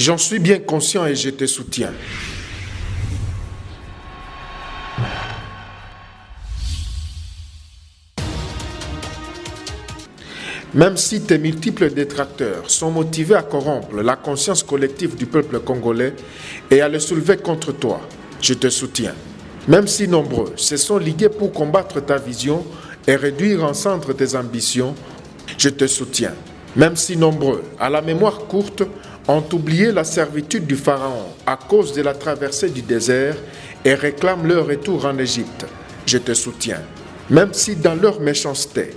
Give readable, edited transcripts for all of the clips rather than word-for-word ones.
J'en suis bien conscient et je te soutiens. Même si tes multiples détracteurs sont motivés à corrompre la conscience collective du peuple congolais et à le soulever contre toi, je te soutiens. Même si nombreux se sont ligués pour combattre ta vision et réduire en cendres tes ambitions, je te soutiens. Même si nombreux, à la mémoire courte, ont oublié la servitude du Pharaon à cause de la traversée du désert et réclament leur retour en Égypte, je te soutiens. Même si dans leur méchanceté,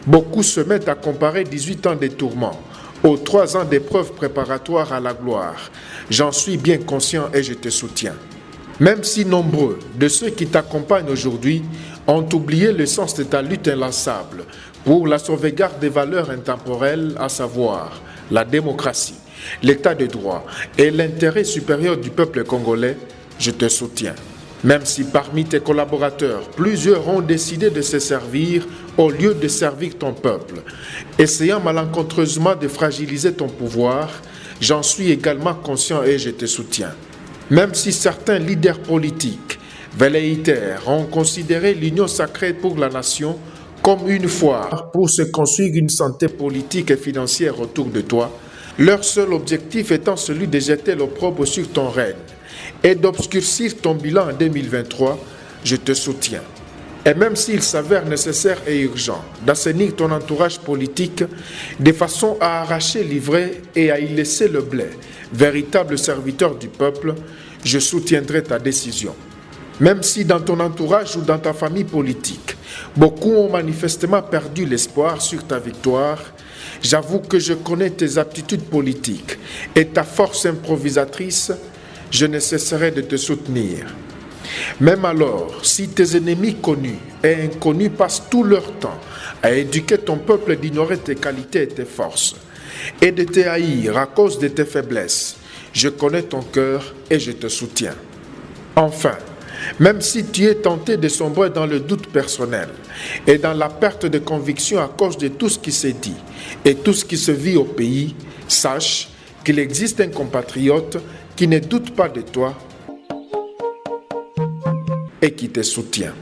beaucoup se mettent à comparer 18 ans de tourments aux 3 ans d'épreuves préparatoires à la gloire, j'en suis bien conscient et je te soutiens. Même si nombreux de ceux qui t'accompagnent aujourd'hui ont oublié le sens de ta lutte inlassable pour la sauvegarde des valeurs intemporelles, à savoir la démocratie, l'état de droit et l'intérêt supérieur du peuple congolais, je te soutiens. Même si parmi tes collaborateurs, plusieurs ont décidé de se servir au lieu de servir ton peuple, essayant malencontreusement de fragiliser ton pouvoir, j'en suis également conscient et je te soutiens. Même si certains leaders politiques, velléitaires, ont considéré l'union sacrée pour la nation comme une foire pour se construire une santé politique et financière autour de toi, leur seul objectif étant celui de jeter l'opprobre sur ton règne et d'obscurcir ton bilan en 2023, je te soutiens. Et même s'il s'avère nécessaire et urgent d'assainir ton entourage politique de façon à arracher l'ivraie et à y laisser le blé, véritable serviteur du peuple, je soutiendrai ta décision. Même si dans ton entourage ou dans ta famille politique, beaucoup ont manifestement perdu l'espoir sur ta victoire, j'avoue que je connais tes aptitudes politiques et ta force improvisatrice, je ne cesserai de te soutenir. Même alors, si tes ennemis connus et inconnus passent tout leur temps à éduquer ton peuple d'ignorer tes qualités et tes forces, et de te haïr à cause de tes faiblesses, je connais ton cœur et je te soutiens. Enfin, même si tu es tenté de sombrer dans le doute personnel et dans la perte de conviction à cause de tout ce qui s'est dit et tout ce qui se vit au pays, sache qu'il existe un compatriote qui ne doute pas de toi et qui te soutient.